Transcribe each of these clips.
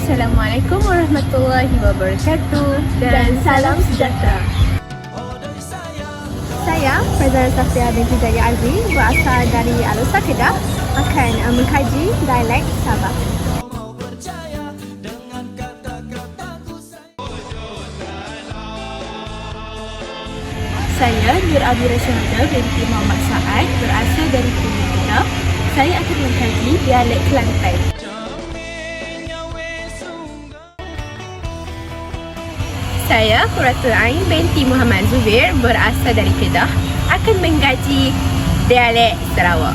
Assalamualaikum warahmatullahi wabarakatuh dan salam sejahtera. Saya Faizal Safia binti Jaya Azri berasal dari Alusa Kedah akan mengkaji dialek Sabah. Saya Nur Abira Syahada binti Muhammad Saad berasal dari Pulau Kedah. Saya akan mengkaji dialek Kelantan. Saya Quratul Ain binti Muhammad Zubair berasal dari Kedah akan mengkaji dialek Sarawak.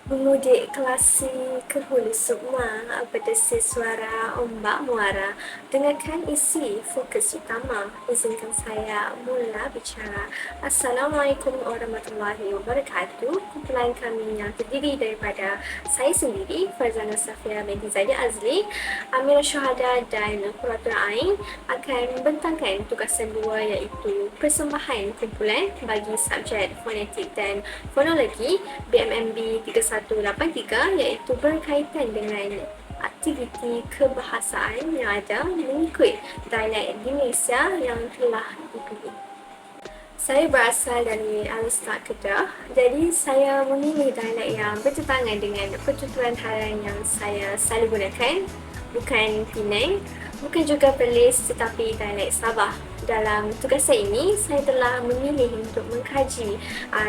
Mengudik klasik ke hulu sukma, berdesir suara ombak muara. Dengarkan isi fokus utama. Izinkan saya mula bicara. Assalamualaikum warahmatullahi wabarakatuh. Kumpulan kami yang terdiri daripada saya sendiri, Faizal Safia binti Zaidi Azli, Amira Syuhada dan Quratul Ain akan membentangkan tugasan dua iaitu persembahan kumpulan bagi subjek fonetik dan fonologi BMMB 3183 iaitu berkaitan dengan aktiviti kebahasaan yang ada mengikut dialek di Malaysia yang telah dipilih. Saya berasal dari Alusa Kedah, jadi saya memilih dialek yang bertentangan dengan pertuturan harian yang saya selalu gunakan, bukan Penang, bukan juga Perlis tetapi dialek Sabah. Dalam tugasan ini, saya telah memilih untuk mengkaji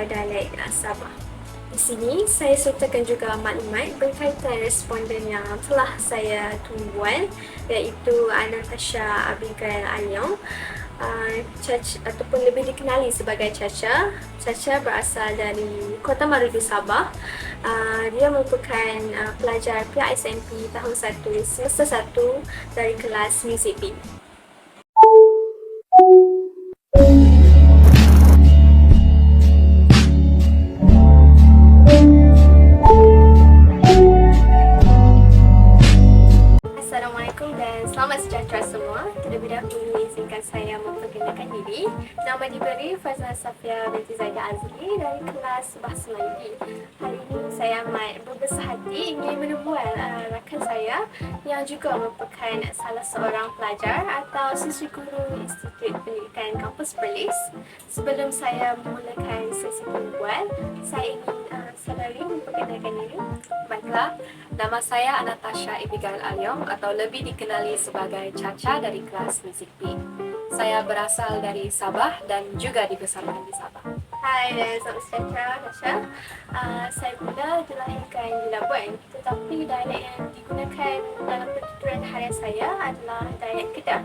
dialek Sabah. Di sini, saya sertakan juga maklumat berkaitan responden yang telah saya tumbuhan, iaitu Anastasia Abigail Aliong, ataupun lebih dikenali sebagai Caca. Caca berasal dari Kota Marudu, Sabah. Dia merupakan pelajar PISMP tahun 1 semester 1 dari kelas Muzik B. Assalamualaikum dan selamat sejahtera semua. Terlebih dahulu izinkan saya memperkenalkan diri. Nama diberi Faizal Safia binti Zaida Azli dari kelas Bahasa Melayu. Hari ini saya amat berbesar hati ingin menemui rakan saya yang juga merupakan salah seorang pelajar atau siswi guru Institut Pendidikan Kampus Perlis. Sebelum saya memulakan sesi perbualan, saya ingin saudari memperkenalkan diri. Baiklah, nama saya Anastasia Abigail Aliong atau lebih dikenali sebagai Caca dari kelas Muzik B. Saya berasal dari Sabah dan juga dibesarkan di Sabah. Hai dan salam sejahtera, Tasha. Saya pula dilahirkan di Labuan, tetapi dialek yang digunakan dalam pertuturan harian saya adalah dialek Kedah.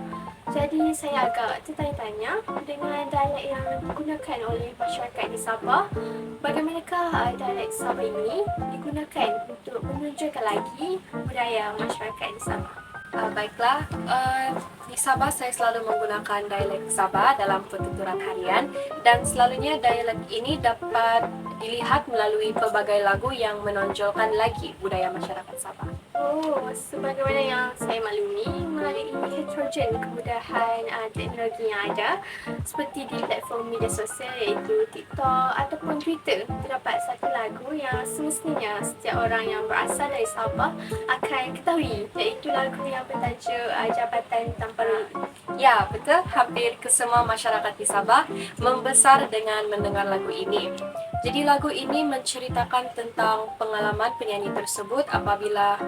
Jadi saya agak tertanya-tanya dengan dialek yang digunakan oleh masyarakat di Sabah. Bagaimanakah dialek Sabah ini digunakan untuk menunjukkan lagi budaya masyarakat di Sabah? Baiklah, di Sabah saya selalu menggunakan dialek Sabah dalam pertuturan harian dan selalunya dialek ini dapat dilihat melalui pelbagai lagu yang menonjolkan lagi budaya masyarakat Sabah. Oh, sebagaimana yang saya maklumi, melalui heterogen kemudahan teknologi yang ada seperti di platform media sosial iaitu TikTok ataupun Twitter, terdapat satu lagu yang semestinya setiap orang yang berasal dari Sabah akan ketahui, iaitu lagu yang bertajuk Jabatan Tanpa Ruli. Ya, betul. Hampir kesemua masyarakat di Sabah membesar dengan mendengar lagu ini. Jadi lagu ini menceritakan tentang pengalaman penyanyi tersebut apabila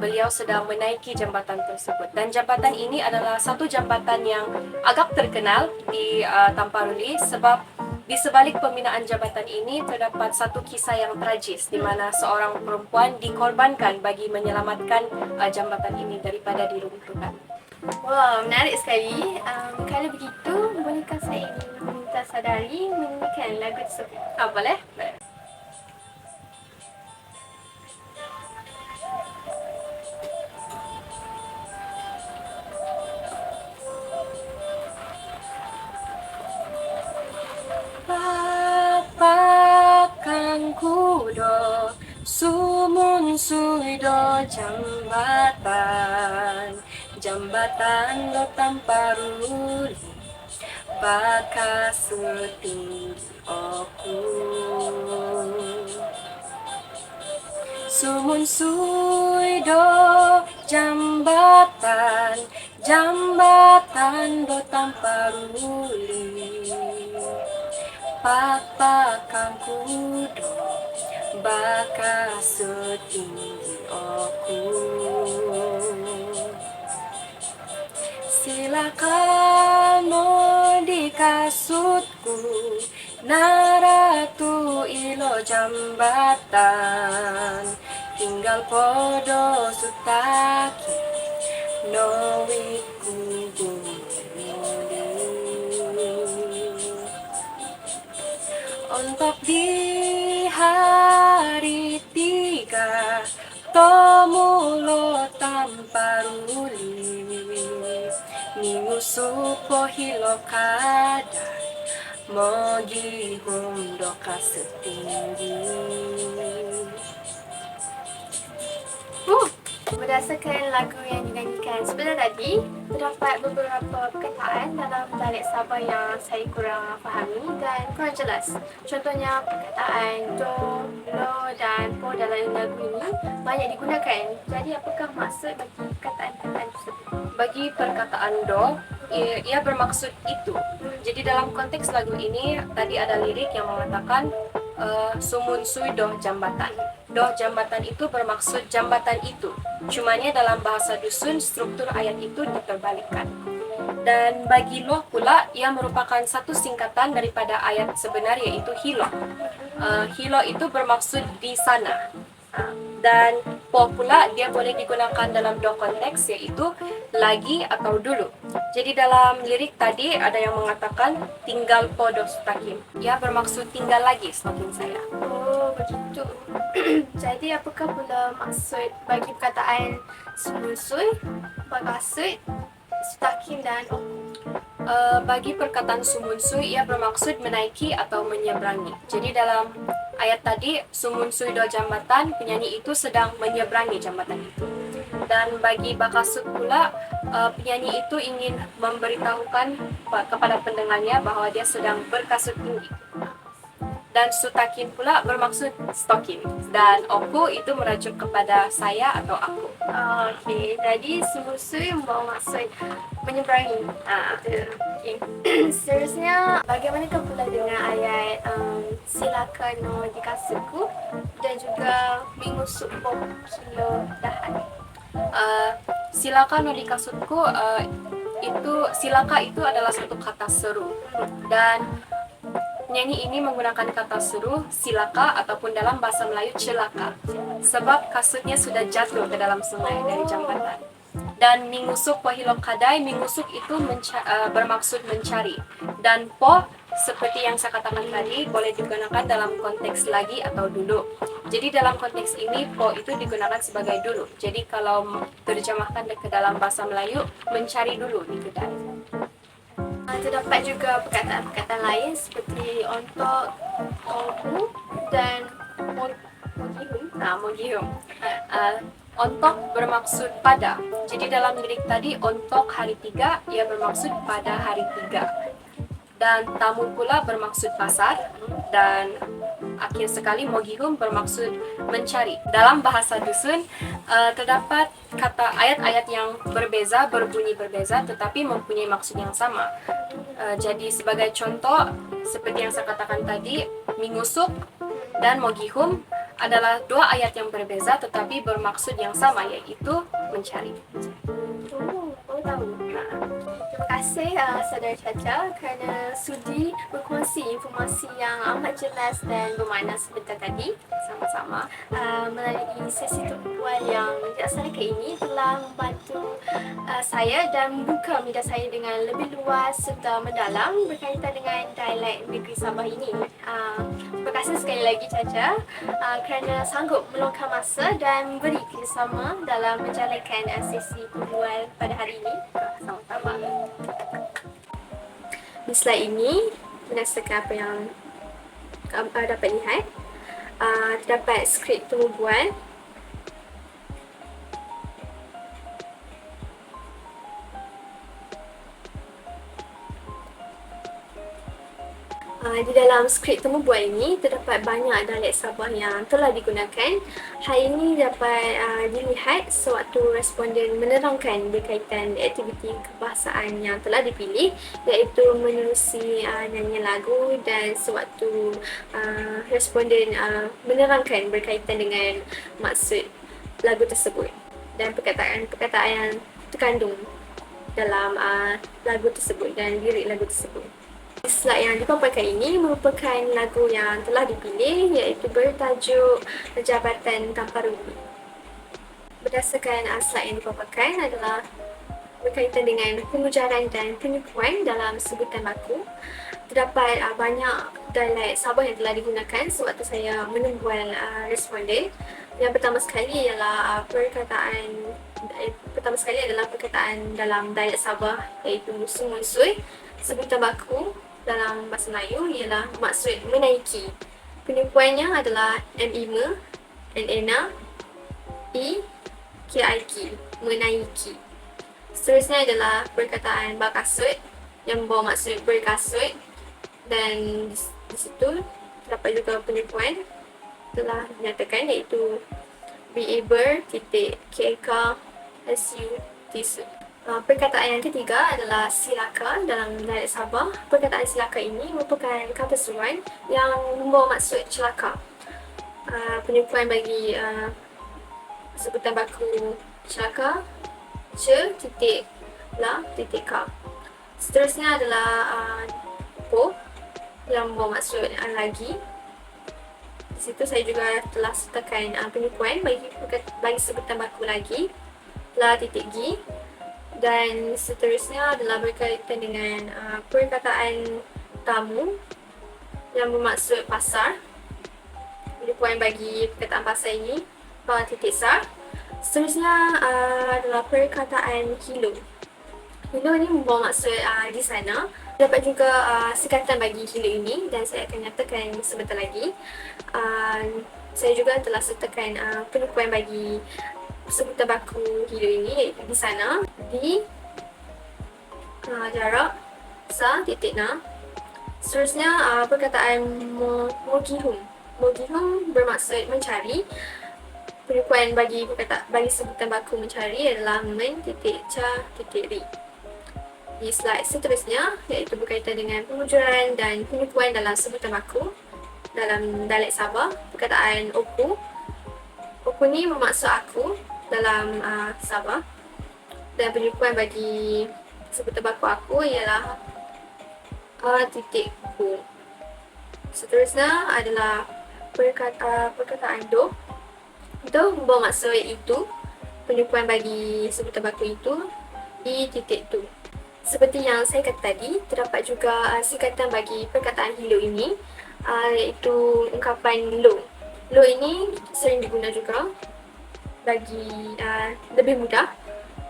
beliau sedang menaiki jambatan tersebut. Dan jambatan ini adalah satu jambatan yang agak terkenal di Tampar-Ruli sebab di sebalik pembinaan jabatan ini terdapat satu kisah yang tragis di mana seorang perempuan dikorbankan bagi menyelamatkan jambatan ini daripada diruntuhkan. Wow, menarik sekali. Kalau begitu, bolehkah saya ingin meminta saudari menyanyikan lagu tersebut? Boleh? Papakan kudo sumun suido jambatan lo Tampar-Ruli baka setinggi oku Sumun sui do jambatan, jambatan do tanpa ruli. Papa kangku do baka setinggi aku. Silakan mau di kasutku, naratu ilo jambatan, tinggal podo sutaki, nowiku bumi. Untuk di hari tiga, tomulo tanpa ruli. Minggu supo hilo kada, mogi hundoka setinggi. Berdasarkan lagu yang dinyanyikan sebentar tadi, terdapat beberapa perkataan dalam dialek Sabah yang saya kurang fahami dan kurang jelas. Contohnya perkataan do, lo dan po dalam lagu ini banyak digunakan. Jadi apakah maksud bagi perkataan-perkataan tersebut? Bagi perkataan do, ia bermaksud itu. Jadi dalam konteks lagu ini tadi ada lirik yang mengatakan sumun sui doh jambatan. Doh jambatan itu bermaksud jambatan itu. Cumanya dalam bahasa dusun struktur ayat itu diterbalikkan. Dan bagi loh pula ia merupakan satu singkatan daripada ayat sebenar yaitu hilo. Hilo itu bermaksud di sana. Dan po pula dia boleh digunakan dalam dua konteks yaitu lagi atau dulu. Jadi dalam lirik tadi ada yang mengatakan tinggal podo stakim. Ia bermaksud tinggal lagi stakim saya. Oh, begitu. Jadi apakah pula maksud bagi perkataan semusui, bermaksud stakim dan bagi perkataan sumunsui ia bermaksud menaiki atau menyeberangi. Jadi dalam ayat tadi sumunsui do jambatan, penyanyi itu sedang menyeberangi jambatan itu. Dan bagi bakasut pula penyanyi itu ingin memberitahukan kepada pendengarnya bahwa dia sedang berkasut tinggi. Dan sutakin pula bermaksud stokin. Dan oku itu merujuk kepada saya atau aku. Okey, jadi semusui bermaksud menyeberangi. Okay. Seterusnya, bagaimanakah pula dengan ayat silakan no di kasutku dan juga mengusuk bom kilo dahan? Silakan no di kasutku itu silaka itu adalah satu kata seru. Dan penyanyi ini menggunakan kata seru silaka ataupun dalam bahasa Melayu celaka sebab kasutnya sudah jatuh ke dalam sungai dari jambatan. Dan mingusuk pohilok kadai, mingusuk itu bermaksud mencari. Dan po seperti yang saya katakan tadi boleh digunakan dalam konteks lagi atau dulu. Jadi dalam konteks ini po itu digunakan sebagai dulu. Jadi kalau terjemahkan ke dalam bahasa Melayu mencari dulu di kedai. Terdapat juga perkataan-perkataan lain seperti ontok, oku dan mogihum. Mogihum. Ontok bermaksud pada. Jadi dalam lirik tadi ontok hari tiga, ia bermaksud pada hari tiga. Dan tamu pula bermaksud pasar. Dan akhir sekali mogihum bermaksud mencari. Dalam bahasa dusun terdapat kata ayat-ayat yang berbeza, berbunyi berbeza tetapi mempunyai maksud yang sama. Jadi sebagai contoh seperti yang saya katakan tadi, mingusuk dan mogihum adalah dua ayat yang berbeza tetapi bermaksud yang sama yaitu mencari. Oh, tahu. Terima kasih Saudara Caca kerana sudi berkongsi informasi yang amat jelas dan bermakna sebentar tadi. Sama-sama. Melalui sesi tumpuan yang dilaksanakan ini telah membantu saya dan membuka minda saya dengan lebih luas serta mendalam berkaitan dengan dialek negeri Sabah ini. Terima kasih sekali lagi Caca kerana sanggup meluangkan masa dan beri kerjasama dalam menjalankan sesi tumpuan pada hari ini. Sama-sama. Di slide ini, berdasarkan apa yang dapat lihat, terdapat skrip tumbuhan. Di dalam skrip temu bual ini terdapat banyak dialek Sabah yang telah digunakan. Hal ini dapat dilihat sewaktu responden menerangkan berkaitan aktiviti kebahasaan yang telah dipilih, iaitu menerusi nyanyian lagu, dan sewaktu responden menerangkan berkaitan dengan maksud lagu tersebut dan perkataan-perkataan yang terkandung dalam lagu tersebut dan lirik lagu tersebut. Slide yang dipaparkan ini merupakan lagu yang telah dipilih, iaitu bertajuk Jabatan Tanpa Rugi. Berdasarkan slide yang dipaparkan adalah berkaitan dengan pengujaran dan penipuan dalam sebutan baku. Terdapat banyak dialek Sabah yang telah digunakan sewaktu saya menembual responden. Yang pertama sekali ialah perkataan dalam dialek Sabah, iaitu musuh-musuh. Sebutan baku dalam bahasa Melayu ialah maksud menaiki. Penipuannya adalah M5, NNA, KIK, menaiki. Seterusnya adalah perkataan berkasut yang membawa maksud berkasut, dan di situ terdapat juga penipuan telah dinyatakan, iaitu be able, KK, SU, tisu. Perkataan yang ketiga adalah silaka dalam dialek Sabah. Perkataan silaka ini merupakan kata seruan yang membawa maksud celaka. Penipuan bagi sebutan baku celaka, K. Seterusnya adalah po yang membawa maksud lagi. Di situ saya juga telah sertakan penipuan bagi sebutan baku lagi, G. Dan seterusnya adalah berkaitan dengan perkataan tamu yang bermaksud pasar. Penipuan bagi perkataan pasar ini, sar. Seterusnya adalah perkataan hilo. Hilo ini membawa maksud di sana. Dapat juga singkatan bagi hilo ini, dan saya akan nyatakan sebentar lagi. Saya juga telah sertakan penipuan bagi sebutan baku hilo ini, iaitu di sana, di jarak, na. Seterusnya perkataan mogihum. Mogihum bermaksud mencari. Penipuan bagi sebutan baku mencari adalah ri. Di slide seterusnya, iaitu berkaitan dengan pengujuran dan penipuan dalam sebutan baku dalam dialek Sabah. Perkataan oku. Oku ni bermaksud aku dalam Sabah, dan penipuan bagi sebutan baku aku ialah ku. Seterusnya adalah perkataan do. Do membawa maksud itu. Penipuan bagi sebutan baku itu, tu. Seperti yang saya kata tadi, terdapat juga singkatan bagi perkataan hilo ini, iaitu ungkapan lo. Lo ini sering digunakan juga bagi lebih mudah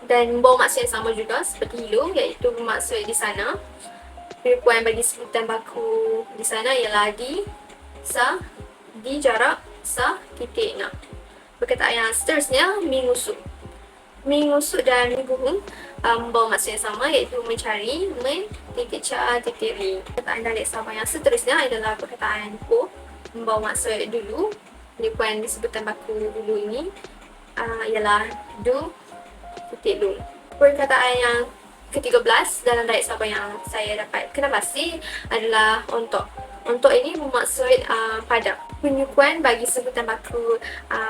dan membawa maksud yang sama juga seperti hilo, iaitu bermaksud di sana. Penipuan bagi sebutan baku di sana ialah di jarak, na. Perkataan yang seterusnya, mingusuk. Mingusuk dan mingguhum membawa maksud yang sama, iaitu mencari, ri. Perkataan dialek Sabah yang seterusnya adalah perkataan po, membawa maksud dulu. Penipuan di sebutan baku dulu ini ialah lu. Perkataan yang ke-13 dalam dialek Sabah yang saya dapat kenal pasti adalah ontok. Ontok ini bermaksud pada. Penipuan bagi sebutan baku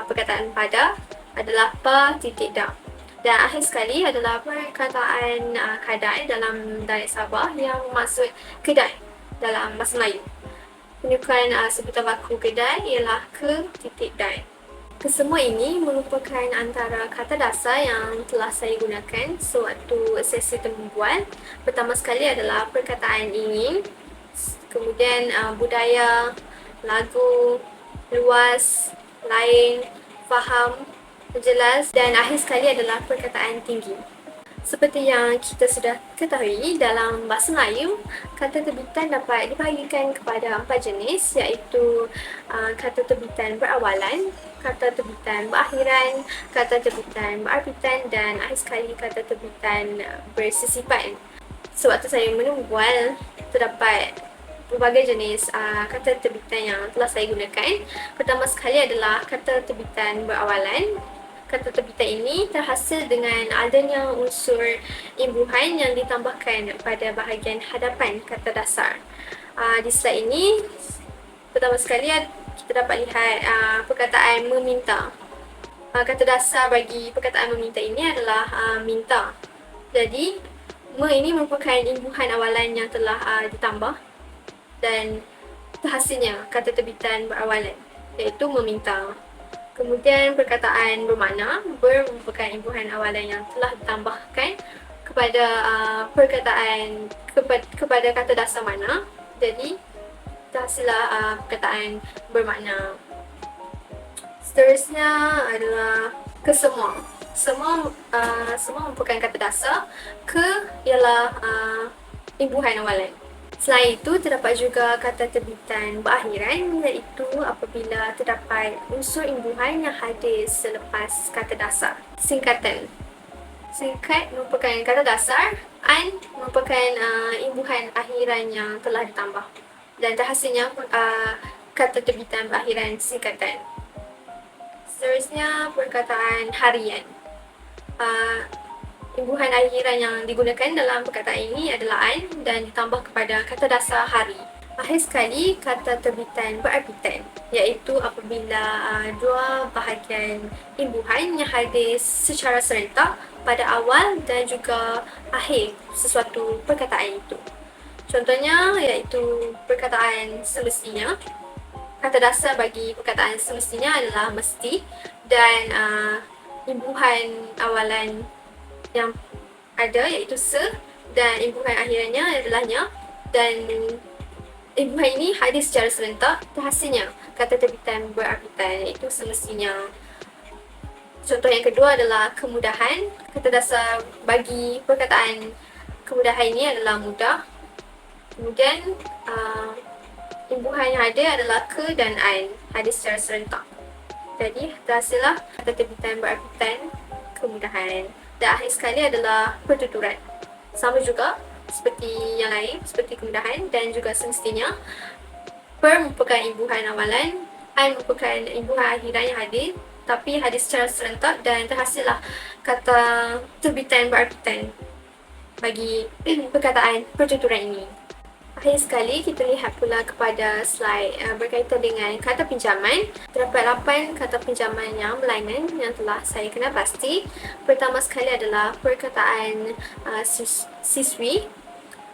perkataan pada adalah da. Dan akhir sekali adalah perkataan kadai dalam dialek Sabah yang bermaksud kedai dalam bahasa Melayu. Penipuan sebutan baku kedai ialah dai. Kesemua ini merupakan antara kata dasar yang telah saya gunakan sewaktu sesi tembual. Pertama sekali adalah perkataan ingin, kemudian budaya, lagu, luas, lain, faham, jelas, dan akhir sekali adalah perkataan tinggi. Seperti yang kita sudah ketahui, dalam bahasa Melayu, kata terbitan dapat dibahagikan kepada 4 jenis, iaitu kata terbitan berawalan, kata terbitan berakhiran, kata terbitan berarbitan, dan akhir sekali kata terbitan bersesifat. Sewaktu saya menembual, terdapat pelbagai jenis kata terbitan yang telah saya gunakan. Pertama sekali adalah kata terbitan berawalan. Kata terbitan ini terhasil dengan adanya unsur imbuhan yang ditambahkan pada bahagian hadapan kata dasar. Di slide ini, pertama sekali kita dapat lihat perkataan meminta. Kata dasar bagi perkataan meminta ini adalah minta. Jadi, ini merupakan imbuhan awalan yang telah ditambah dan terhasilnya kata terbitan berawalan, iaitu meminta. Kemudian perkataan bermakna, merupakan imbuhan awalan yang telah ditambahkan kepada perkataan kepada kata dasar mana. Jadi, terhasillah perkataan bermakna. Seterusnya adalah kesemua. Semua merupakan kata dasar. Ke ialah imbuhan awalan. Selain itu, terdapat juga kata terbitan berakhiran, iaitu apabila terdapat unsur imbuhan yang hadir selepas kata dasar. Singkatan. Singkat merupakan kata dasar. An merupakan imbuhan akhiran yang telah ditambah. Dan terhasilnya kata terbitan berakhiran singkatan. Seterusnya, perkataan harian. Imbuhan akhiran yang digunakan dalam perkataan ini adalah an dan ditambah kepada kata dasar hari. Akhir sekali, kata terbitan berarbitan, iaitu apabila dua bahagian imbuhan yang hadir secara serentak pada awal dan juga akhir sesuatu perkataan itu. Contohnya iaitu perkataan semestinya. Kata dasar bagi perkataan semestinya adalah mesti dan imbuhan awalan yang ada iaitu se dan imbuhan akhirannya adalah nya, dan imbuhan ini hadir secara serentak. Terhasilnya kata terbitan berarbitan iaitu semestinya. Contoh yang kedua adalah kemudahan. Kata dasar bagi perkataan kemudahan ini adalah mudah. Kemudian imbuhan yang ada adalah ke dan an, hadir secara serentak. Jadi, terhasillah kata terbitan berarbitan kemudahan. Dan akhir sekali adalah pertuturan. Sama juga seperti yang lain, seperti kemudahan dan juga semestinya. Per merupakan imbuhan awalan, an merupakan imbuhan akhiran yang hadir, tapi hadir secara serentak dan terhasillah kata terbitan berarbitan bagi perkataan pertuturan ini. Akhir sekali, kita lihat pula kepada slide berkaitan dengan kata pinjaman. Terdapat 8 kata pinjaman yang berlainan yang telah saya kenal pasti. Pertama sekali adalah perkataan siswi.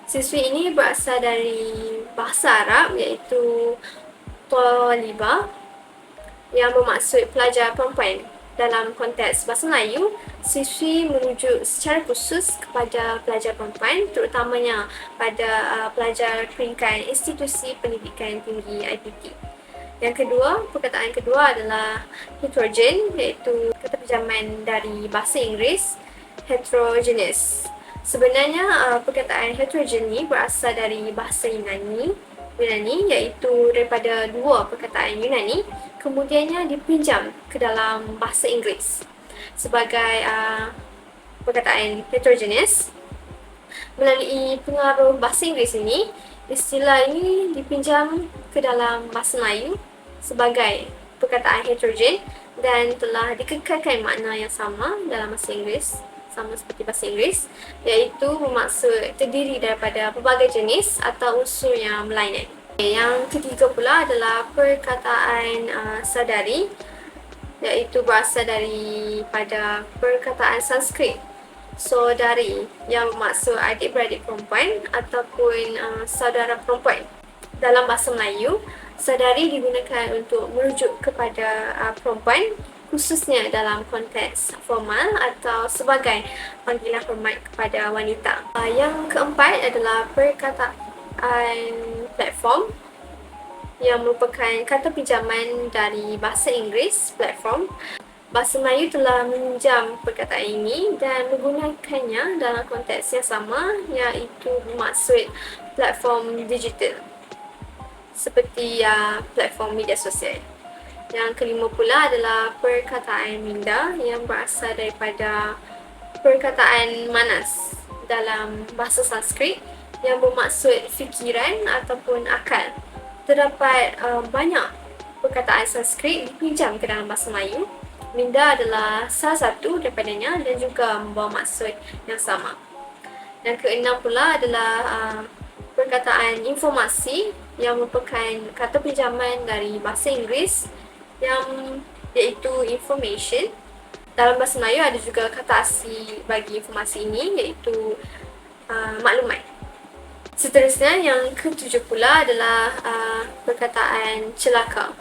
Siswi ini berasal dari bahasa Arab iaitu talibah yang bermaksud pelajar perempuan. Dalam konteks bahasa Melayu, siswi merujuk secara khusus kepada pelajar perempuan, terutamanya pada pelajar peringkat institusi pendidikan tinggi IPT. Yang kedua, perkataan kedua adalah heterogen, iaitu kata pinjaman dari bahasa Inggeris, heterogeneous. Sebenarnya perkataan heterogen ini berasal dari bahasa Yunani, iaitu daripada dua perkataan Yunani, kemudiannya dipinjam ke dalam bahasa Inggeris sebagai perkataan heterogeneous. Melalui pengaruh bahasa Inggeris ini, istilah ini dipinjam ke dalam bahasa Melayu sebagai perkataan heterogen dan telah dikekalkan makna yang sama dalam bahasa Inggeris, sama seperti bahasa Inggeris, iaitu bermaksud terdiri daripada pelbagai jenis atau unsur yang berlainan. Yang ketiga pula adalah perkataan sadari, iaitu berasal daripada perkataan Sanskrit saudari yang bermaksud adik-beradik perempuan ataupun saudara perempuan. Dalam bahasa Melayu, saudari digunakan untuk merujuk kepada perempuan, khususnya dalam konteks formal atau sebagai panggilan hormat kepada wanita. Yang keempat adalah perkataan platform yang merupakan kata pinjaman dari bahasa Inggeris platform. Bahasa Melayu telah meminjam perkataan ini dan menggunakannya dalam konteks yang sama, iaitu bermaksud platform digital seperti platform media sosial. Yang kelima pula adalah perkataan minda yang berasal daripada perkataan manas dalam bahasa Sanskrit, yang bermaksud fikiran ataupun akal. Terdapat banyak perkataan Sanskrit dipinjam ke dalam bahasa Melayu. Minda adalah salah satu daripadanya dan juga membawa maksud yang sama. Dan keenam pula adalah perkataan informasi yang merupakan kata pinjaman dari bahasa Inggeris yang iaitu information. Dalam bahasa Melayu ada juga kata asli bagi informasi ini iaitu maklumat. Seterusnya yang ketujuh pula adalah perkataan celaka.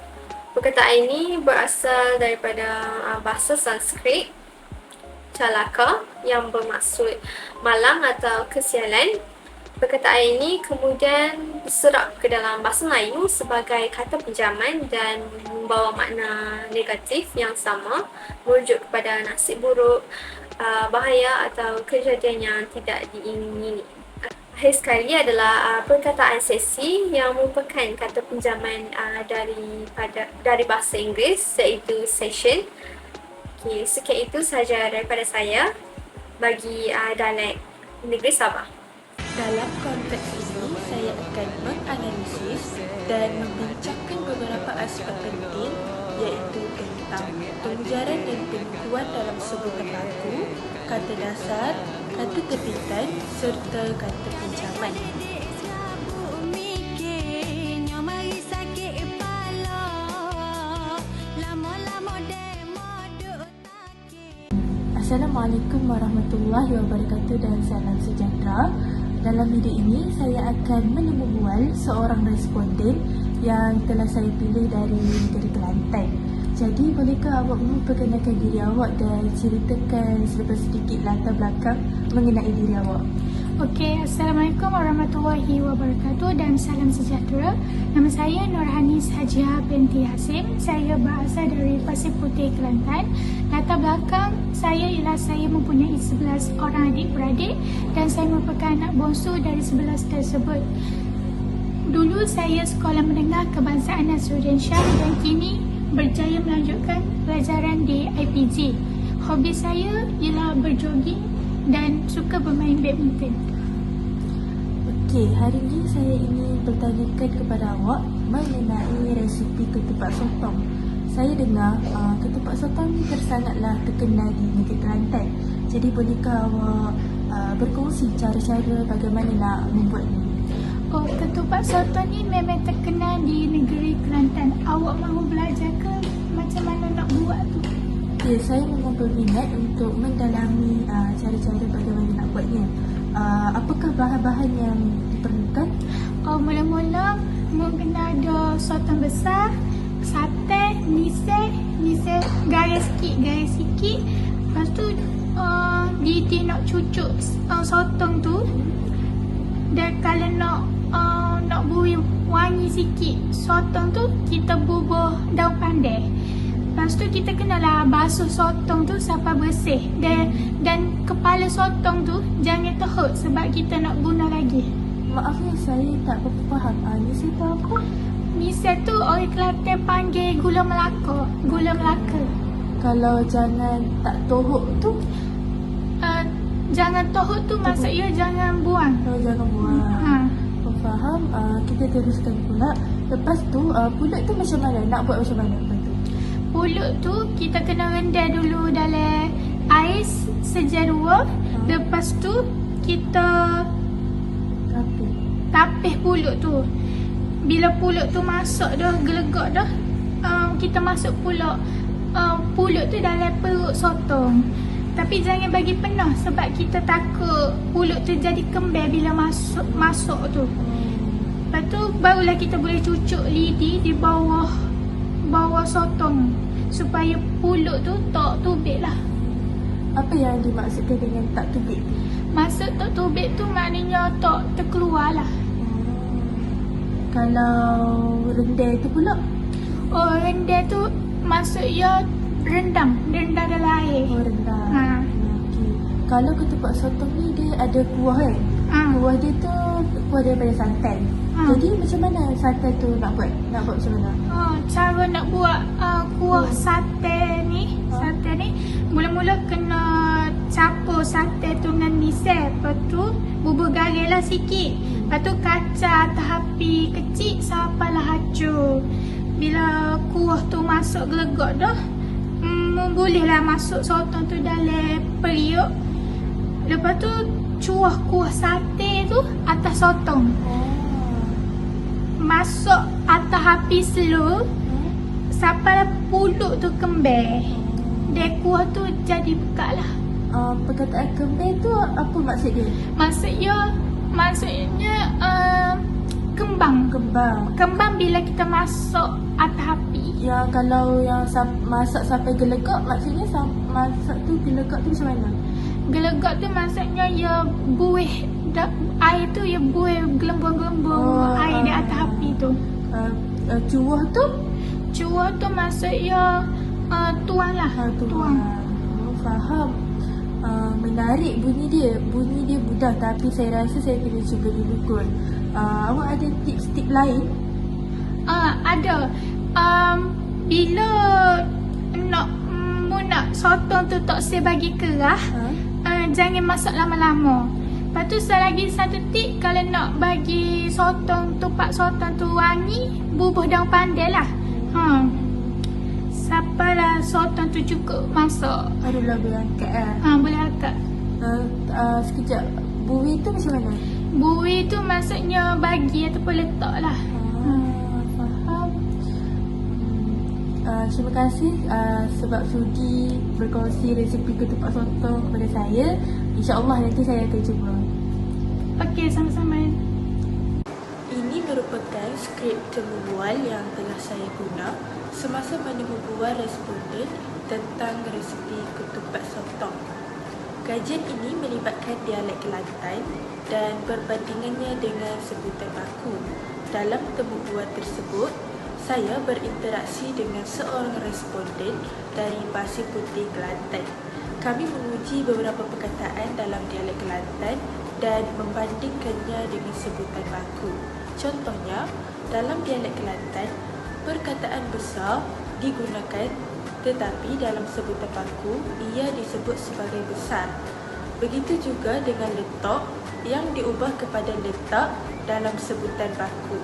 Perkataan ini berasal daripada bahasa Sanskrit calaka yang bermaksud malang atau kesialan. Perkataan ini kemudian diserap ke dalam bahasa Melayu sebagai kata pinjaman dan membawa makna negatif yang sama, merujuk kepada nasib buruk, bahaya atau kejadian yang tidak diingini. Akhir sekali adalah perkataan sesi yang merupakan kata pinjaman dari bahasa Inggeris iaitu session. Okay, sekian itu sahaja daripada saya bagi dialek negeri Sabah. Dalam konteks ini, saya akan menganalisis dan membincangkan beberapa aspek penting iaitu tentang pengujaran dan pengukuhan dalam sebuah lagu, kata dasar, kata terbitan serta kata pinjaman. Assalamualaikum warahmatullahi wabarakatuh dan salam sejahtera. Dalam video ini, saya akan menemubual seorang responden yang telah saya pilih dari negeri Kelantan. Jadi, bolehkah awak memperkenalkan diri awak dan ceritakan sedikit latar belakang mengenai diri awak? Okey, Assalamualaikum warahmatullahi wabarakatuh dan salam sejahtera. Nama saya Nurhanis Hajiah binti Hasim. Saya berasal dari Pasir Putih, Kelantan. Latar belakang saya ialah saya mempunyai 11 orang adik-beradik dan saya merupakan anak bongsu dari 11 tersebut. Dulu saya sekolah menengah kebangsaan Nasruddin Shah dan kini berjaya melanjutkan pelajaran di IPG. Hobi saya ialah berjoging dan suka bermain badminton. Okey, hari ini saya ingin bertanyakan kepada awak mengenai resipi ketupat sotong. Saya dengar ketupat sotong ni sangatlah terkenal di negeri Kelantan. Jadi bolehkah awak berkongsi cara-cara bagaimana nak membuatnya? Oh, ketupat sotong ni memang terkenal di negeri Kelantan. Awak mahu belajar ke macam mana nak buat tu? Ya, saya memang berminat untuk mendalami cara-cara bagaimana nak buatnya. Apakah bahan-bahan yang diperlukan? Oh, mula-mula mungkin ada sotong besar, sate, nisir, garis sikit. Lepas tu dia nak cucuk sotong tu. Dan kalau nak beri wangi sikit sotong tu, kita bubuh daun pandan. Lepas tu kita kenalah basuh sotong tu sampai bersih. Dan kepala sotong tu jangan terhut sebab kita nak guna lagi. Maaf ya, saya tak berapa faham. Nisir tu apa? Nisir tu orang Kelantan panggil gula Melaka. Gula Melaka. Kalau jangan tak tohuk tu? Jangan tohut tu maksudnya jangan buang. Kalau jangan buang. Faham. Kita teruskan pula. Lepas tu pulut tu macam mana? Nak buat macam mana lepas tu? Pulut tu kita kena rendam dulu dalam air sejarua. Lepas tu kita tapih pulut tu. Bila pulut tu masuk dah, gelegak dah, kita masuk pula pulut tu dalam perut sotong. Tapi jangan bagi penuh sebab kita takut pulut tu jadi kembal bila masuk tu. Lepas tu barulah kita boleh cucuk lidi di bawah sotong supaya pulut tu tak tubik lah. Apa yang dimaksudkan dengan tak tubik? Maksud tak tubik tu maknanya tak terkeluar lah. Kalau rendang tu pula? Oh, rendang tu maksudnya rendam dalam air. Oh, rendang. Okey. Kalau ketupat sotong ni dia ada kuah kan? Kuah dia tu kuah daripada santan. Jadi macam mana santan tu nak buat? Nak buat macam mana? Cara nak buat kuah sate ni mula-mula kena capur sate tu dengan misel. Lepas tu bubur garing lah sikit. Lepas tu kacang atas api kecil sampailah hancur. Bila kuah tu masuk gelegak dah, bolehlah masuk sotong tu dalam periuk. Lepas tu cuah kuah sate tu atas sotong. Masuk atas api slow sampai pulut tu kembang. Dia kuah tu jadi buka lah. Perkataan kembang tu apa maksud dia? Maksudnya kembang. Kembang bila kita masuk atas api. Yang kalau yang masak sampai gelegak, maksudnya masak tu gelegak tu macam mana? Gelegak tu maksudnya ya buih air tu ya buih gelembung-gelembung air di atas api tu. Cuah tu? Cuah tu maksudnya tuang lah. Tuang. Faham. Menarik bunyi dia mudah, tapi saya rasa saya kena cuba dulu kot. Awak ada tips-tips lain? Ada. Bila nak sotong tu tak saya bagi kerah, jangan masak lama-lama. Lepas tu selagi satu tip, kalau nak bagi tupak sotong tu wangi, bubuh daun pandan lah. Sampailah sotong tu cukup masak. Adalah boleh angkat Boleh angkat. Sekejap, buih tu macam mana? Buih tu maksudnya bagi ataupun letak lah. Faham. Terima kasih sebab sudi berkongsi resipi ketupat sotong kepada saya. InsyaAllah nanti saya akan cuba. Okey, sama-sama. Ini merupakan skrip temu bual yang telah saya guna semasa menemu bual responden tentang resipi ketupat sotong. Kajian ini melibatkan dialek Kelantan dan perbandingannya dengan sebutan baku. Dalam temu bual tersebut, saya berinteraksi dengan seorang responden dari Pasir Putih, Kelantan. Kami menguji beberapa perkataan dalam dialek Kelantan dan membandingkannya dengan sebutan baku. Contohnya, dalam dialek Kelantan, perkataan besar digunakan, tetapi dalam sebutan baku ia disebut sebagai besar. Begitu juga dengan letak yang diubah kepada letak dalam sebutan baku.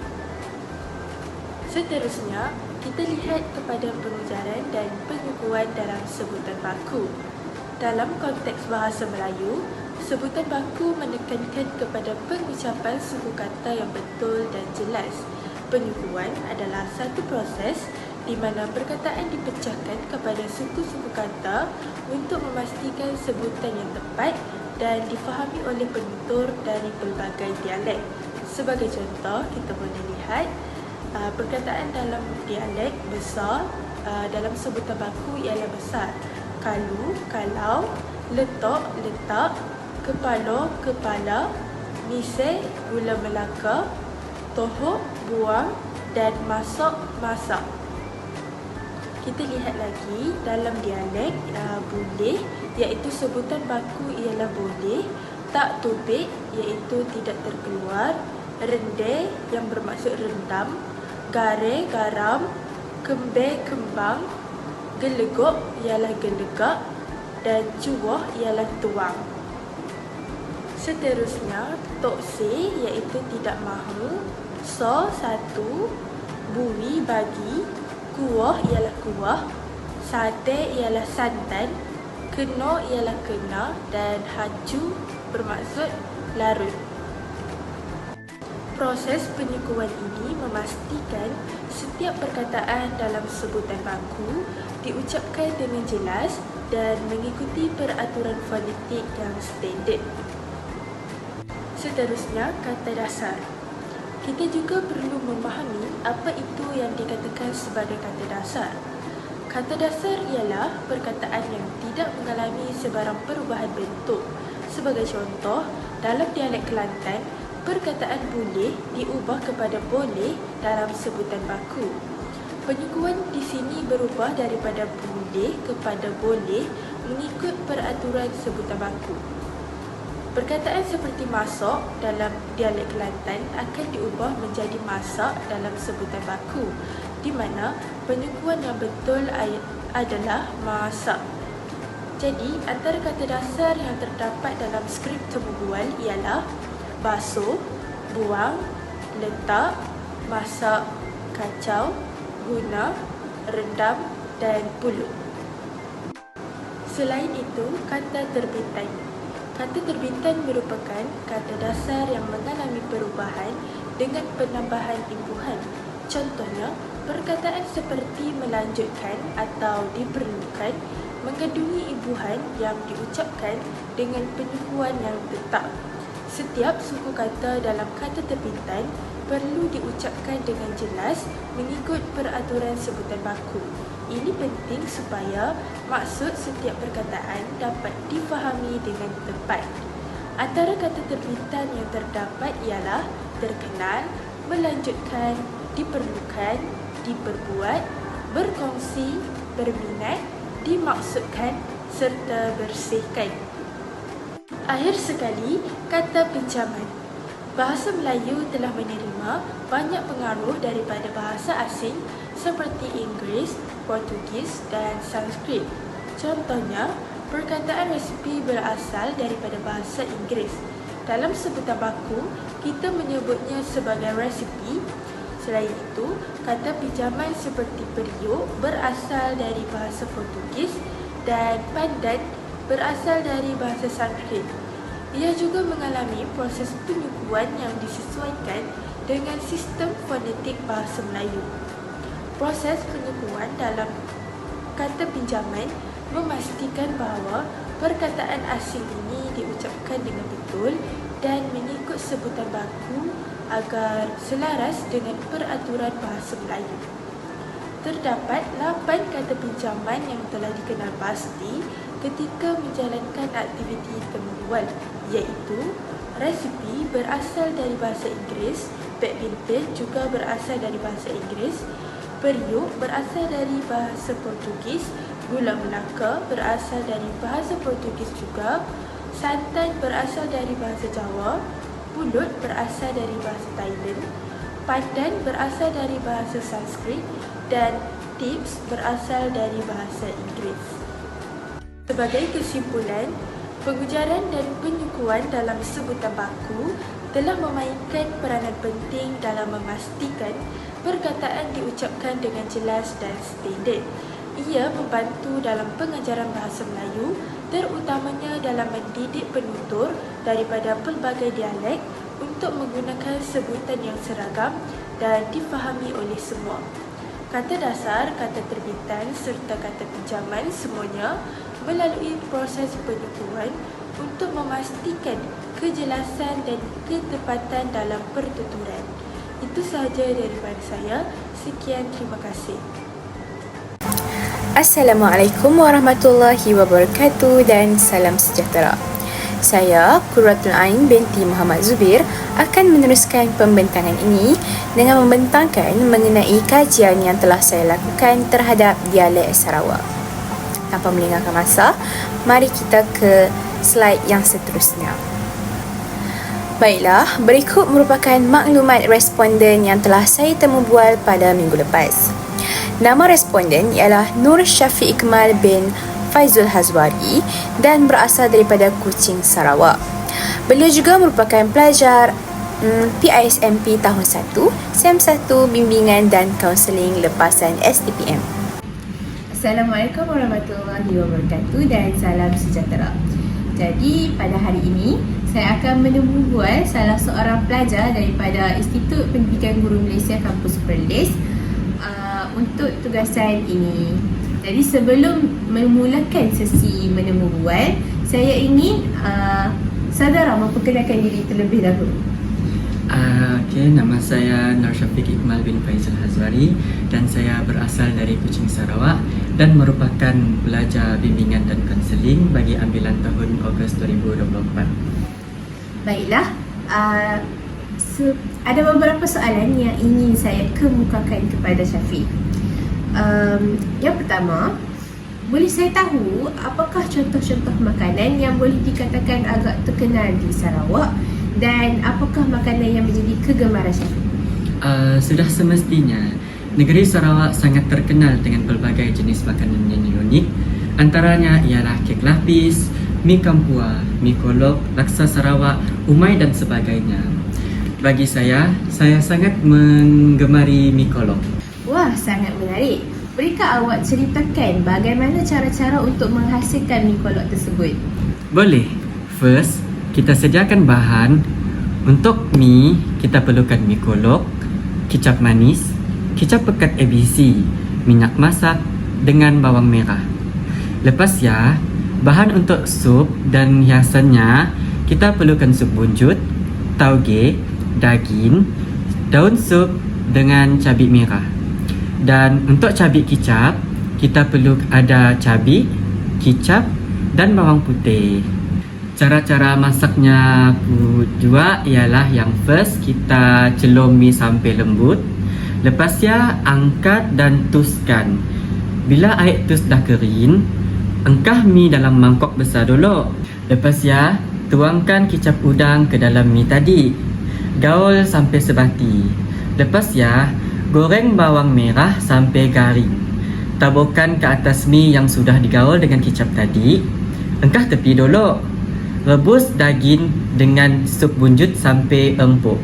Seterusnya, kita lihat kepada pengujaran dan penyukuan dalam sebutan baku. Dalam konteks bahasa Melayu, sebutan baku menekankan kepada pengucapan suku kata yang betul dan jelas. Penyukuan adalah satu proses di mana perkataan dipecahkan kepada suku-suku kata untuk memastikan sebutan yang tepat dan difahami oleh penutur dari pelbagai dialek. Sebagai contoh, kita boleh lihat perkataan dalam dialek besar dalam sebutan baku ialah besar. Kalu, kalau, letak, letak, kepala, kepala, misai, gula melaka, tohok, buang dan masak, masak. Kita lihat lagi dalam dialek boleh, iaitu sebutan baku ialah boleh, tak tubik iaitu tidak terkeluar, rendai yang bermaksud rendam, gare, garam, kembe, kembang, gelegok ialah gelegak dan cuah ialah tuang. Seterusnya, tokse iaitu tidak mahu, so satu, bui bagi, kuah ialah kuah, sate ialah santan, kena ialah kena dan haju bermaksud larut. Proses penyukuan ini memastikan setiap perkataan dalam sebutan baku diucapkan dengan jelas dan mengikuti peraturan fonetik yang standard. Seterusnya, kata dasar. Kita juga perlu memahami apa itu yang dikatakan sebagai kata dasar. Kata dasar ialah perkataan yang tidak mengalami sebarang perubahan bentuk. Sebagai contoh, dalam dialek Kelantan, perkataan boleh diubah kepada boleh dalam sebutan baku. Penyukuan di sini berubah daripada boleh kepada boleh mengikut peraturan sebutan baku. Perkataan seperti masak dalam dialek Kelantan akan diubah menjadi masak dalam sebutan baku, di mana penyukuan yang betul adalah masak. Jadi, antara kata dasar yang terdapat dalam skrip temu bual ialah basuh, buang, letak, masak, kacau, guna, rendam dan puluk. Selain itu, kata terbitan. Kata terbitan merupakan kata dasar yang mengalami perubahan dengan penambahan imbuhan. Contohnya, perkataan seperti melanjutkan atau diperlukan mengandungi imbuhan yang diucapkan dengan penyukuan yang tetap. Setiap suku kata dalam kata terbitan perlu diucapkan dengan jelas mengikut peraturan sebutan baku. Ini penting supaya maksud setiap perkataan dapat difahami dengan tepat. Antara kata terbitan yang terdapat ialah terkenal, melanjutkan, diperlukan, diperbuat, berkongsi, berminat, dimaksudkan serta bersihkan. Akhir sekali, kata pinjaman. Bahasa Melayu telah menerima banyak pengaruh daripada bahasa asing seperti Inggeris, Portugis dan Sanskrit. Contohnya, perkataan resipi berasal daripada bahasa Inggeris. Dalam sebutan baku, kita menyebutnya sebagai resipi. Selain itu, kata pinjaman seperti periuk berasal dari bahasa Portugis dan pandan berasal dari bahasa Sanskrit. Ia juga mengalami proses penyukuan yang disesuaikan dengan sistem fonetik bahasa Melayu. Proses penyukuan dalam kata pinjaman memastikan bahawa perkataan asing ini diucapkan dengan betul dan mengikut sebutan baku agar selaras dengan peraturan bahasa Melayu. Terdapat 8 kata pinjaman yang telah dikenal pasti ketika menjalankan aktiviti temu bual, iaitu resipi berasal dari bahasa Inggeris, badminton juga berasal dari bahasa Inggeris, periuk berasal dari bahasa Portugis, gula melaka berasal dari bahasa Portugis juga, santan berasal dari bahasa Jawa, pulut berasal dari bahasa Thailand, pandan berasal dari bahasa Sanskrit dan tips berasal dari bahasa Inggeris. Sebagai kesimpulan, pengujaran dan penyukuan dalam sebutan baku telah memainkan peranan penting dalam memastikan perkataan diucapkan dengan jelas dan standard. Ia membantu dalam pengajaran bahasa Melayu, terutamanya dalam mendidik penutur daripada pelbagai dialek untuk menggunakan sebutan yang seragam dan difahami oleh semua. Kata dasar, kata terbitan serta kata pinjaman semuanya melalui proses penyukuan untuk memastikan kejelasan dan ketepatan dalam pertuturan. Itu sahaja daripada saya. Sekian, terima kasih. Assalamualaikum warahmatullahi wabarakatuh dan salam sejahtera. Saya Qurratul Ain binti Muhammad Zubir akan meneruskan pembentangan ini dengan membentangkan mengenai kajian yang telah saya lakukan terhadap dialek Sarawak. Tanpa melengahkan masa, mari kita ke slide yang seterusnya. Baiklah, berikut merupakan maklumat responden yang telah saya temu bual pada minggu lepas. Nama responden ialah Nur Syafiq Ikmal bin Faizul Hazwari dan berasal daripada Kuching, Sarawak. Beliau juga merupakan pelajar PISMP tahun 1, SEM 1 Bimbingan dan Kaunseling Lepasan STPM. Assalamualaikum warahmatullahi wabarakatuh dan salam sejahtera. Jadi pada hari ini saya akan menemu bual salah seorang pelajar daripada Institut Pendidikan Guru Malaysia Kampus Perlis untuk tugasan ini. Jadi sebelum memulakan sesi menemu bual, saya ingin saudara memperkenalkan diri terlebih dahulu. Okey, nama saya Nur Syafiq Ikmal bin Faizul Hazwari dan saya berasal dari Kuching, Sarawak dan merupakan pelajar bimbingan dan kaunseling bagi ambilan tahun Ogos 2024. Baiklah, ada beberapa soalan yang ingin saya kemukakan kepada Syafiq. Yang pertama, boleh saya tahu apakah contoh-contoh makanan yang boleh dikatakan agak terkenal di Sarawak dan apakah makanan yang menjadi kegemaran Syafiq? Sudah semestinya negeri Sarawak sangat terkenal dengan pelbagai jenis makanan yang unik. Antaranya ialah kek lapis, mi kampua, mi kolok, laksa Sarawak, umai dan sebagainya. Bagi saya sangat menggemari mi kolok. Wah, sangat menarik. Bolehkah awak ceritakan bagaimana cara-cara untuk menghasilkan mi kolok tersebut? Boleh. First, kita sediakan bahan. Untuk mi, kita perlukan mi kolok, kicap manis, kicap pekat ABC, minyak masak dengan bawang merah. Lepas ya, bahan untuk sup dan hiasannya, kita perlukan sup bunjut, tauge, daging, daun sup dengan cabai merah. Dan untuk cabai kicap, kita perlu ada cabai, kicap dan bawang putih. Cara-cara masaknya juga ialah yang first, kita celur mi sampai lembut. Lepas ya, angkat dan tuskan. Bila air tus dah kering, angkah mi dalam mangkok besar dulu. Lepas ya, tuangkan kicap udang ke dalam mi tadi. Gaul sampai sebati. Lepas ya, goreng bawang merah sampai garing. Taburkan ke atas mi yang sudah digaul dengan kicap tadi. Angkah tepi dulu. Rebus daging dengan sup bunjut sampai empuk.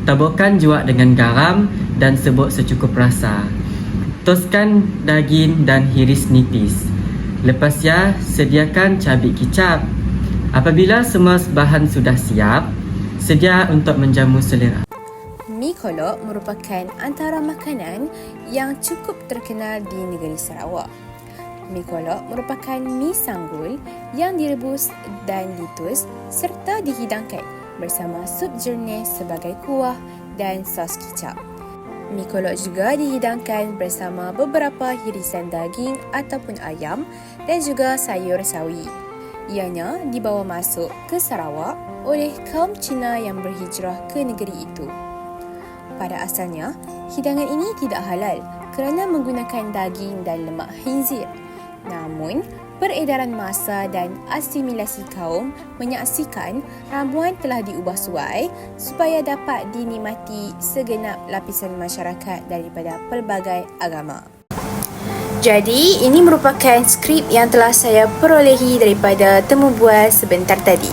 Taburkan juga dengan garam dan serbuk secukup rasa. Toskan daging dan hiris nipis. Lepas ya, sediakan cabai kicap. Apabila semua bahan sudah siap, sedia untuk menjamu selera. Mi kolok merupakan antara makanan yang cukup terkenal di negeri Sarawak. Mi kolok merupakan mi sanggul yang direbus dan ditus serta dihidangkan bersama sup jernih sebagai kuah dan sos kicap. Mi kolok juga dihidangkan bersama beberapa hirisan daging ataupun ayam dan juga sayur sawi. Ianya dibawa masuk ke Sarawak oleh kaum Cina yang berhijrah ke negeri itu. Pada asalnya, hidangan ini tidak halal kerana menggunakan daging dan lemak khinzir. Namun, peredaran masa dan asimilasi kaum menyaksikan ramuan telah diubah suai supaya dapat dinikmati segenap lapisan masyarakat daripada pelbagai agama. Jadi, ini merupakan skrip yang telah saya perolehi daripada temu bual sebentar tadi.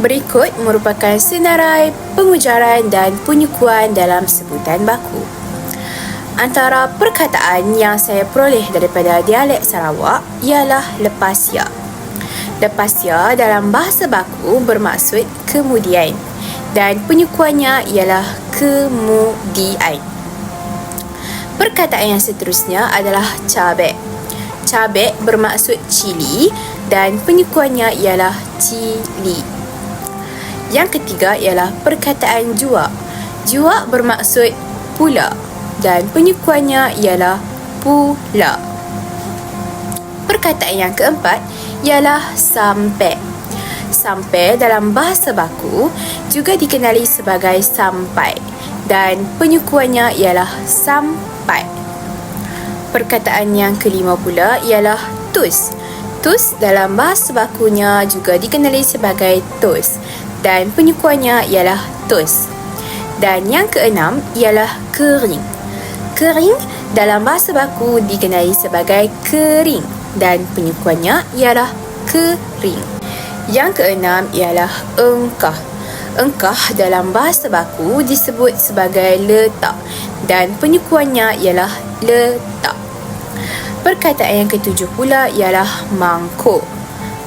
Berikut merupakan senarai pengujaran dan penyukuan dalam sebutan baku. Antara perkataan yang saya peroleh daripada dialek Sarawak ialah lepas ya. Lepas ya dalam bahasa baku bermaksud kemudian dan penyukuannya ialah kemudian. Perkataan yang seterusnya adalah cabek. Cabek bermaksud cili dan penyukuannya ialah cili. Yang ketiga ialah perkataan jua. Jua bermaksud pula dan penyukuannya ialah pula. Perkataan yang keempat ialah sampai. Sampai dalam bahasa baku juga dikenali sebagai sampai dan penyukuannya ialah sampai. Perkataan yang kelima pula ialah tus. Tus dalam bahasa bakunya juga dikenali sebagai tus dan penyukuannya ialah tus. Dan yang keenam ialah kering. Kering dalam bahasa baku dikenali sebagai kering dan penyukuannya ialah kering. Yang keenam ialah engkah. Engkah dalam bahasa baku disebut sebagai letak dan penyukuannya ialah letak. Perkataan yang ketujuh pula ialah mangkuk.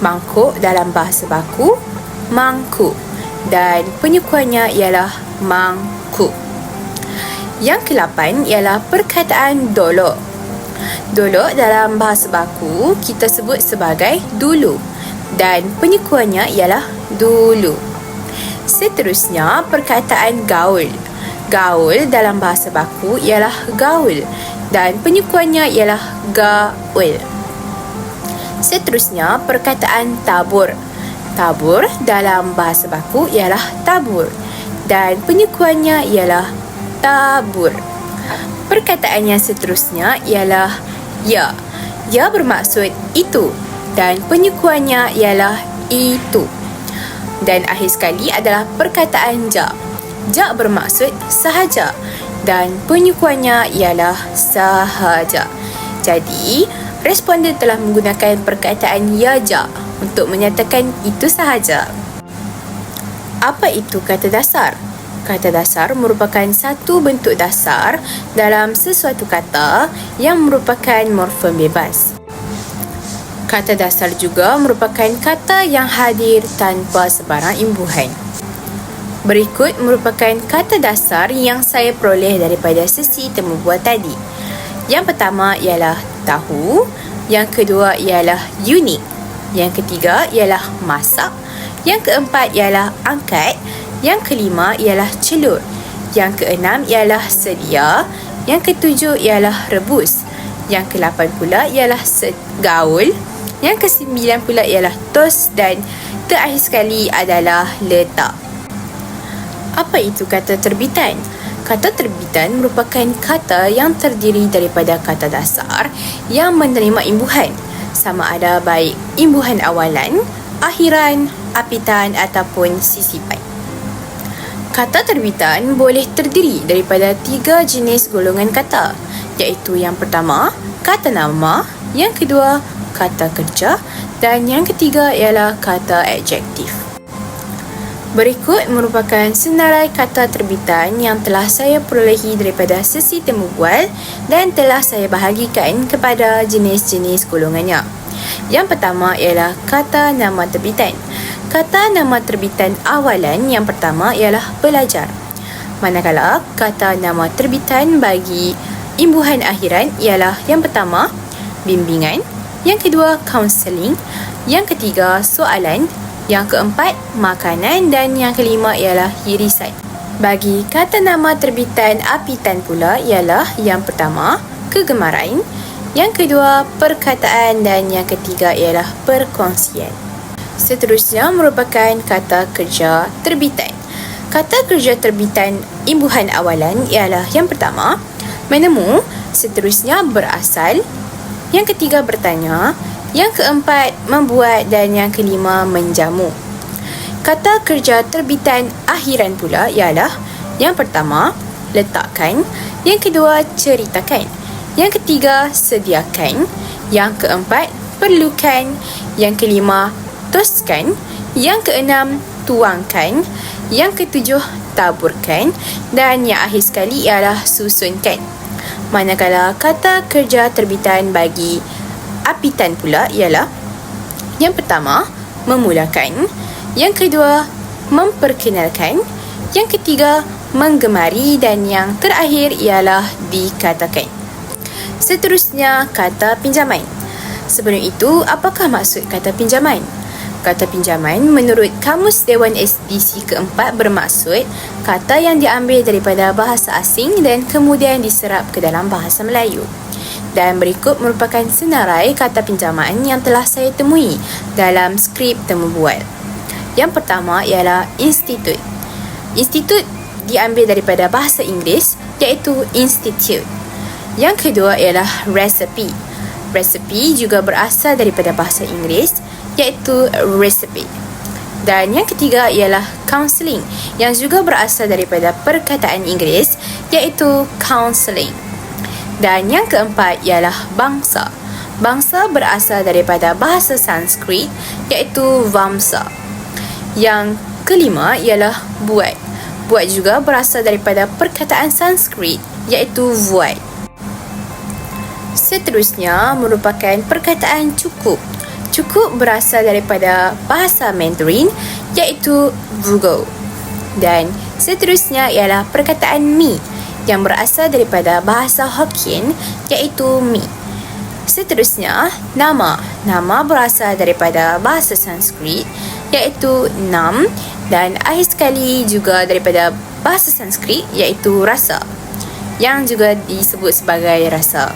Mangkuk dalam bahasa baku mangkuk dan penyukuannya ialah mangkuk. Yang ke-8 ialah perkataan dolok. Dolok dalam bahasa baku kita sebut sebagai dulu dan penyukuannya ialah dulu. Seterusnya perkataan gaul. Gaul dalam bahasa baku ialah gaul dan penyukuannya ialah gaul. Seterusnya perkataan tabur. Tabur dalam bahasa baku ialah tabur dan penyukuannya ialah tabur. Perkataan yang seterusnya ialah ya. Ya bermaksud itu dan penyekuannya ialah itu. Dan akhir sekali adalah perkataan ja. Ja bermaksud sahaja dan penyekuannya ialah sahaja. Jadi, responden telah menggunakan perkataan ya ja untuk menyatakan itu sahaja. Apa itu kata dasar? Kata dasar merupakan satu bentuk dasar dalam sesuatu kata yang merupakan morfem bebas. Kata dasar juga merupakan kata yang hadir tanpa sebarang imbuhan. Berikut merupakan kata dasar yang saya peroleh daripada sesi temu bual tadi. Yang pertama ialah tahu, yang kedua ialah unik, yang ketiga ialah masak, yang keempat ialah angkat, yang kelima ialah celur, yang keenam ialah sedia, yang ketujuh ialah rebus, yang ke-8 pula ialah gaul, yang ke-9 pula ialah tos dan terakhir sekali adalah letak. Apa itu kata terbitan? Kata terbitan merupakan kata yang terdiri daripada kata dasar yang menerima imbuhan, sama ada baik imbuhan awalan, akhiran, apitan ataupun sisipan. Kata terbitan boleh terdiri daripada 3 jenis golongan kata, iaitu yang pertama, kata nama, yang kedua, kata kerja dan yang ketiga ialah kata adjektif. Berikut merupakan senarai kata terbitan yang telah saya perolehi daripada sesi temu bual dan telah saya bahagikan kepada jenis-jenis golongannya. Yang pertama ialah kata nama terbitan. Kata nama terbitan awalan yang pertama ialah pelajar. Manakala kata nama terbitan bagi imbuhan akhiran ialah yang pertama, bimbingan, yang kedua, kaunseling, yang ketiga, soalan, yang keempat, makanan dan yang kelima ialah irisan. Bagi kata nama terbitan apitan pula ialah yang pertama, kegemaran, yang kedua, perkataan dan yang ketiga ialah perkongsian. Seterusnya merupakan kata kerja terbitan. Kata kerja terbitan imbuhan awalan ialah yang pertama, menemu, seterusnya berasal, yang ketiga bertanya, yang keempat membuat dan yang kelima menjamu. Kata kerja terbitan akhiran pula ialah yang pertama, letakkan, yang kedua ceritakan, yang ketiga sediakan, yang keempat perlukan, yang kelima toskan, yang keenam tuangkan, yang ketujuh taburkan dan yang akhir sekali ialah susunkan. Manakala kata kerja terbitan bagi apitan pula ialah yang pertama, memulakan, yang kedua, memperkenalkan, yang ketiga, menggemari dan yang terakhir ialah dikatakan. Seterusnya, kata pinjaman. Sebelum itu, apakah maksud kata pinjaman? Kata pinjaman menurut Kamus Dewan SDC keempat bermaksud kata yang diambil daripada bahasa asing dan kemudian diserap ke dalam bahasa Melayu. Dan berikut merupakan senarai kata pinjaman yang telah saya temui dalam skrip temu bual. Yang pertama ialah institut. Institut diambil daripada bahasa Inggeris iaitu institute. Yang kedua ialah recipe. Recipe juga berasal daripada bahasa Inggeris iaitu recipe. Dan yang ketiga ialah counselling yang juga berasal daripada perkataan Inggeris iaitu counselling. Dan yang keempat ialah bangsa. Bangsa berasal daripada bahasa Sanskrit iaitu vamsa. Yang kelima ialah buat. Buat juga berasal daripada perkataan Sanskrit iaitu void. Seterusnya merupakan perkataan cukup. Cukup berasal daripada bahasa Mandarin iaitu vugo. Dan seterusnya ialah perkataan mi yang berasal daripada bahasa Hokkien iaitu mi. Seterusnya, nama. Nama berasal daripada bahasa Sanskrit iaitu nam dan akhir sekali juga daripada bahasa Sanskrit iaitu rasa yang juga disebut sebagai rasa.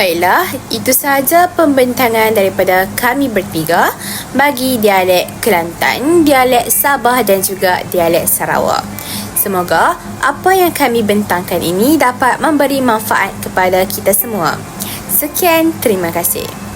Baiklah, itu sahaja pembentangan daripada kami bertiga bagi dialek Kelantan, dialek Sabah dan juga dialek Sarawak. Semoga apa yang kami bentangkan ini dapat memberi manfaat kepada kita semua. Sekian, terima kasih.